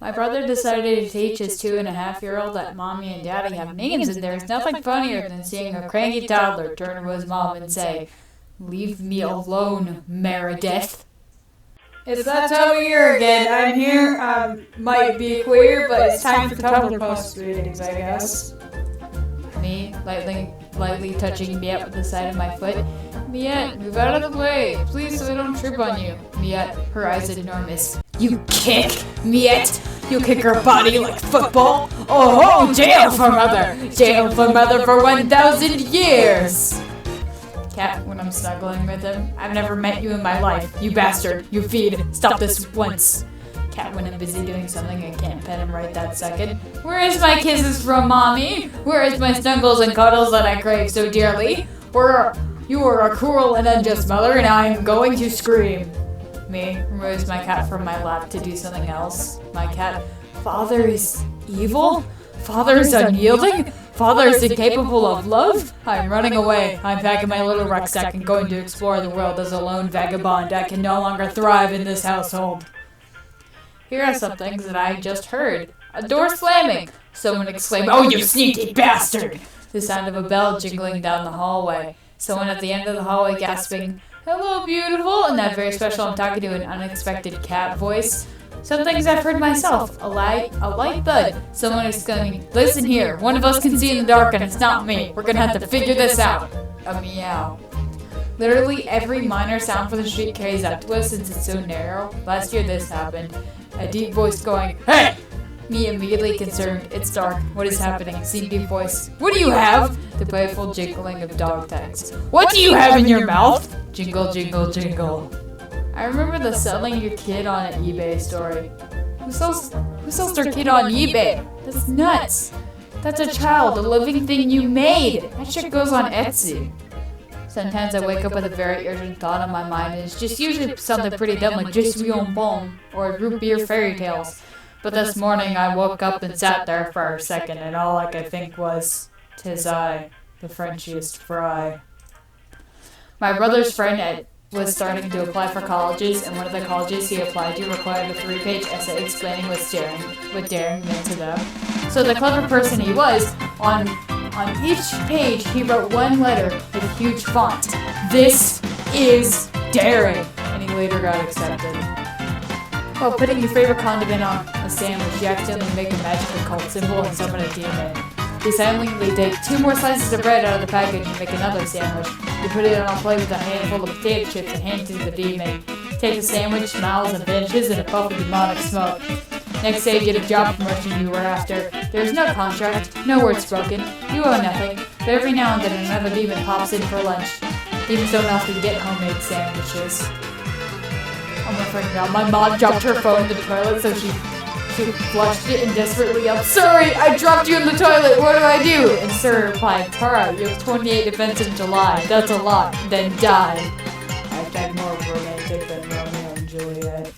My brother decided to teach his 2.5-year-old that Mommy and Daddy have names, and there's nothing funnier than seeing a cranky toddler turn to his mom and say, "Leave me alone, Meredith." It's that time of year again. I'm here. Might be queer, but it's time for Tumblr post readings, I guess. Me, lightly touching Miette with the side of my foot. "Miette, move out of the way, please, so I don't trip on you." Miette, her eyes enormous. "You kick, Miette? You kick her body like football? Oh, jail for mother! Jail for mother for 1,000 years!" Cat, when I'm snuggling with him. "I've never met you in my life, you bastard, you feed, stop this once." Cat, when I'm busy doing something I can't pet him right that second. "Where is my kisses from, Mommy? Where is my snuggles and cuddles that I crave so dearly? You are a cruel and unjust mother, and I am going to scream." Me, removes my cat from my lap to do something else. My cat, "Father is evil? Father is unyielding? Father is incapable of love? I'm running away. I'm packing my little rucksack and going to explore the world as a lone vagabond. I can no longer thrive in this household." Here are some things that I just heard. A door slamming. Someone exclaimed, "Oh, you sneaky bastard!" The sound of a bell jingling down the hallway. Someone at the end of the hallway gasping, "Hello, beautiful," in that very special I'm talking to an unexpected cat voice. Some things I've heard myself. A light thud. Someone exclaiming, "Listen here, one of us can see in the dark and it's not me. We're gonna have to figure this out." A meow. Literally every minor sound from the street carries up to us since it's so narrow. Last year this happened. A deep voice going, "Hey!" Me immediately concerned. It's dark. What is happening? Same deep voice. "What do you have?" The playful jingling of dog tags. "What do you have in your mouth?" Jingle, jingle, jingle. I remember the selling your kid on an eBay story. Who sells their kid on eBay? That's nuts. That's a child, a living thing you made. That shit goes on Etsy. Sometimes I wake up with a very urgent thought on my mind, and it's just usually something pretty dumb like Je suis un bon or root beer fairy tales. But this morning I woke up and sat there for a second, and all I could think was, "'Tis I, the Frenchiest fry." My brother's friend was starting to apply for colleges, and one of the colleges he applied to required a 3-page essay explaining what daring meant to them. So the clever person he was, on each page he wrote one letter with huge font. "This is daring," and he later got accepted. While putting your favorite condiment on a sandwich, you accidentally make a magical cult symbol and summon a demon. You silently take 2 more slices of bread out of the package and make another sandwich. You put it on a plate with a handful of potato chips and hand it to the demon. Take the sandwich, smiles, and vanishes in a puff of demonic smoke. Next day, you get a job promotion you were after. There's no contract, no words spoken. You owe nothing, but every now and then another demon pops in for lunch. Demons don't often get homemade sandwiches. Oh my freaking god, my mom dropped her phone in the toilet, so she flushed it and desperately yelled, "Sorry, I dropped you in the toilet, what do I do?" And Sir replied, "Tara, you have 28 events in July, that's a lot, then die." Hashtag more romantic than Romeo and Juliet.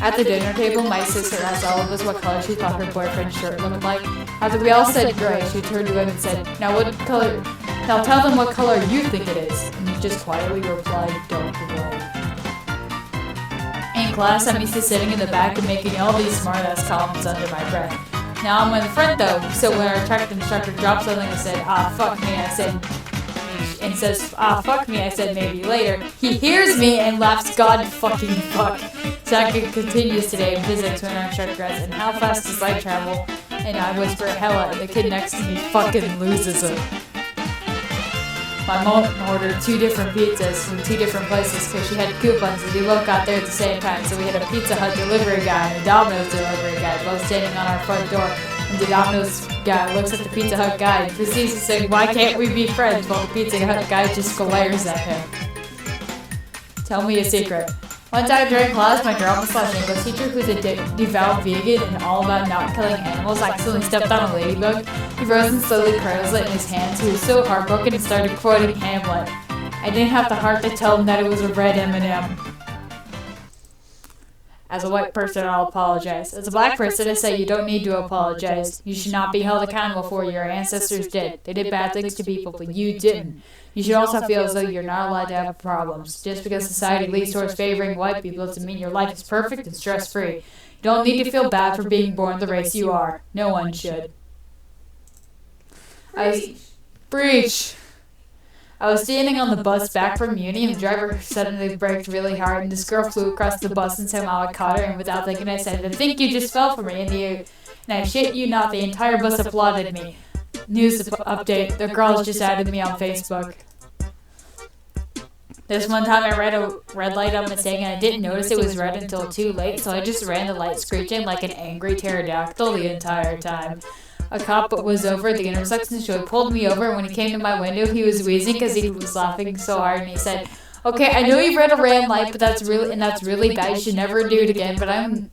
At the dinner table, my sister asked all of us what color she thought her boyfriend's shirt looked like. After we all said gray, she turned to him and said, Now tell them what color you think it is." And he just quietly replied, "Dark gray." In class, I'm used to sitting in the back and making all these smart-ass comments under my breath. Now I'm in the front though, so when our tech instructor dropped something and said, fuck me," I said maybe later, he hears me and laughs God fucking fuck. Science continues today in physics when our instructor asks, "And how fast does light travel?" And I whisper hella, and the kid next to me fucking loses it. My mom ordered 2 different pizzas from 2 different places because she had coupons and we both got there at the same time. So we had a Pizza Hut delivery guy and a Domino's delivery guy both standing on our front door. And the Domino's guy looks at the Pizza Hut guy and proceeds to say, "Why can't we be friends?" while the Pizza Hut guy just glares at him. Tell me a secret. One time during class, my drama/English teacher, who's a devout vegan and all about not killing animals, accidentally stepped on a ladybug. He rose and slowly cradles it in his hands. He was so heartbroken and started quoting Hamlet. I didn't have the heart to tell him that it was a red M&M. As a white person, I'll apologize. As a black person, I say you don't need to apologize. You should not be held accountable for what your ancestors did. They did bad things to people, but you didn't. You should also feel as though you're not allowed to have problems. Just because society leads towards favoring white people doesn't mean your life is perfect and stress-free. You don't need to feel bad for being born the race you are. No one should. Breach. I was standing on the bus back from uni, and the driver suddenly braked really hard, and this girl flew across the bus, and somehow I caught her, and without thinking I said, I think you just fell for me, and I shit you not, the entire bus applauded me. News update, the girl just added me on Facebook. This one time I read a red light on mistake, and I didn't notice it was red until too late, so I just ran the light screeching like an angry pterodactyl the entire time. A cop was over at the intersection, so he pulled me over, and when he came to my window, he was wheezing because he was laughing so hard, and he said, okay, I know you read a red light, but that's really bad. You should never do it again, but I'm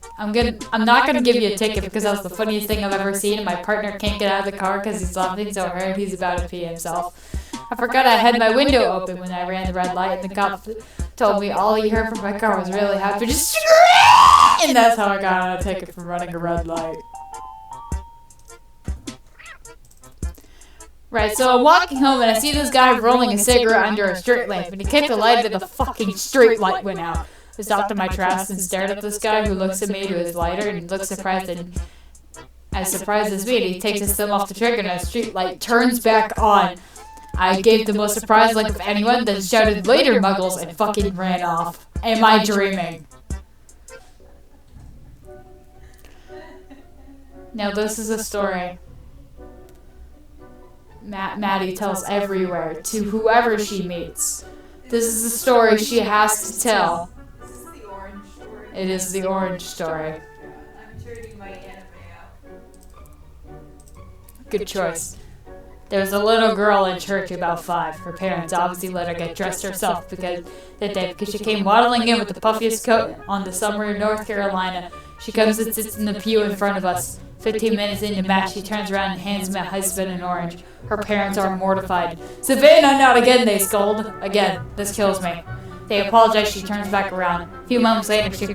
not gonna give you a ticket because that's the funniest thing I've ever seen, and my partner can't get out of the car because he's laughing so hard he's about to pee himself. I forgot I had my window open when I ran the red light, and the cop told me all he heard from my car was really happy, just and that's how I got a ticket for running a red light. Right, so I'm walking home and I see this guy rolling a cigarette under a street lamp, and he kicked the light and the fucking street light went out. I stopped in my tracks and stared at this guy who looks at me to his lighter and looks surprised, and as surprised as me, and he takes his thumb off the trigger and the street light turns back on. I gave the most surprised look of anyone, then shouted later muggles and fucking ran off. Am I dreaming? Now this is a story Maddie tells everywhere to whoever she meets. This is a story she has to tell. This is the orange story. It is the orange story. I'm turning my anime out. Good choice. There's a little girl in church about 5. Her parents obviously let her get dressed herself because she came waddling in with the puffiest coat on the summer in North Carolina. She comes and sits in the pew in front of us. 15 minutes into match, she turns around and hands my husband an orange. Her parents are mortified. Savannah, not again, they scold. Again, this kills me. They apologize, she turns back around. A few moments later, she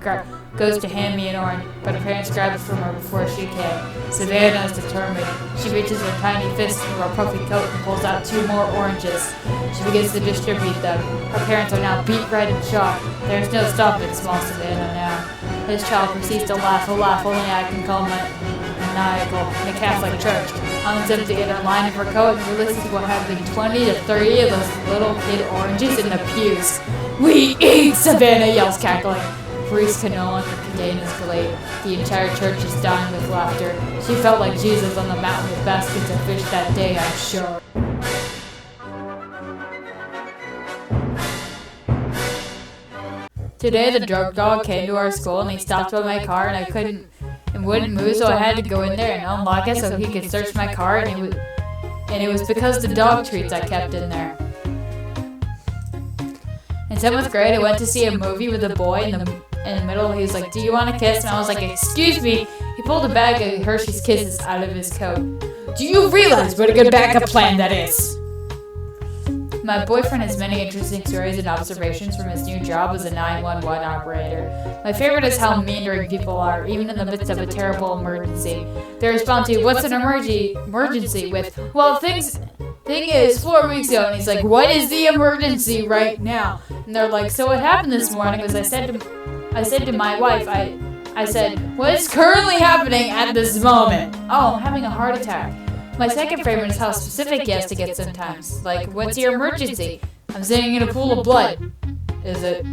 goes to hand me an orange, but her parents grab it from her before she can. Savannah is determined. She reaches her tiny fist into her puffy coat and pulls out 2 more oranges. She begins to distribute them. Her parents are now beet red and shocked. There's no stopping small Savannah now. This child proceeds to laugh, a laugh only I can call maniacal in a Catholic church. Unzips the inner line of her coat and releases what have been 20 to 30 of those little kid oranges in the pews. We eat! Savannah yells, cackling. Priest can no longer contain his glee. The entire church is dying with laughter. She felt like Jesus on the mountain with baskets of fish that day, I'm sure. Today the drug dog came to our school and he stopped by my car and I wouldn't move, so I had to go in there and unlock it so he could search my car, and it was because the dog treats I kept in there. In 7th grade, I went to see a movie with a boy in the middle. He was like, do you want a kiss? And I was like, excuse me. He pulled a bag of Hershey's Kisses out of his coat. Do you realize what a good backup plan that is? My boyfriend has many interesting stories and observations from his new job as a 911 operator. My favorite is how meandering people are, even in the midst of a terrible emergency. They respond to, what's an emergency with, well, thing is, 4 weeks ago, and he's like, what is the emergency right now? And they're like, so what happened this morning was I said to my wife, I said, what is currently happening at this moment? Oh, I'm having a heart attack. My second favorite is how specific he has to get sometimes. Like, what's your emergency? I'm sitting in a pool of blood. Is it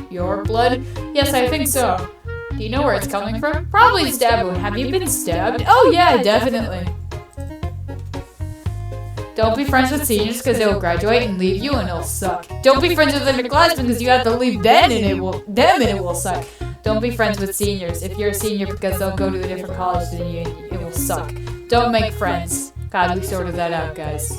your blood? Yes, I think so. Do you know where it's coming from? Probably stab wound. Have you been stabbed? Oh yeah, definitely. Don't be friends with seniors because they'll graduate and leave you and it'll suck. Don't be friends with underclassmen because you have to leave them and it will suck. Don't be friends with seniors if you're a senior because they'll go to a different college than you and it will suck. Don't make friends. God, we sorted that out, guys.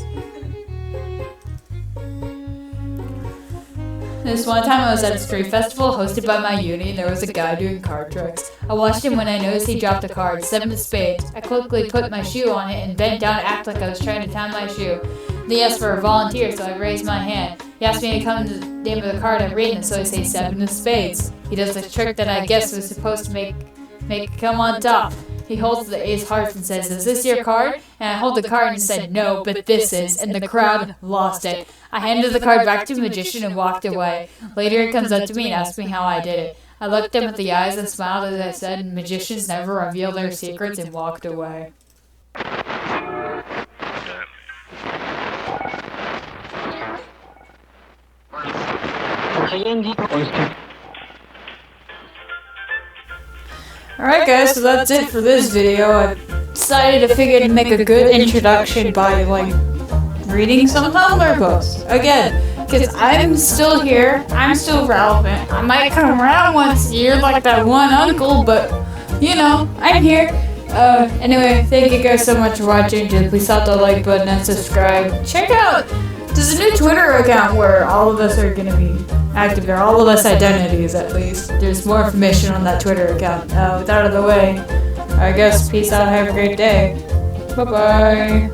This one time I was at a street festival hosted by my uni and there was a guy doing card tricks. I watched him when I noticed he dropped a card, 7 of spades. I quickly put my shoe on it and bent down to act like I was trying to tie my shoe. Then he asked for a volunteer, so I raised my hand. He asked me to come to the name of the card I'm reading, so I say 7 of spades. He does a trick that I guess was supposed to make it come on top. He holds the ace hearts and says, is this your card? And I hold the card and said, no, but this is, and the crowd lost it. I handed the card back to the magician and walked away. Later he comes up to me and asks me how I did it. I looked him at the eyes and smiled as I said, magicians never reveal their secrets, and walked away. Alright guys, so that's it for this video. I decided to make a good introduction by, like, reading some Tumblr posts. Again, because I'm still here, I'm still relevant. I might come around once a year like that one uncle, but, you know, I'm here. Anyway, thank you guys so much for watching. Just please hit the like button and subscribe. Check out, there's a new Twitter account where all of us are gonna be active there. All of us identities, at least. There's more information on that Twitter account. With that out of the way, I guess peace out, have a great day. Bye-bye.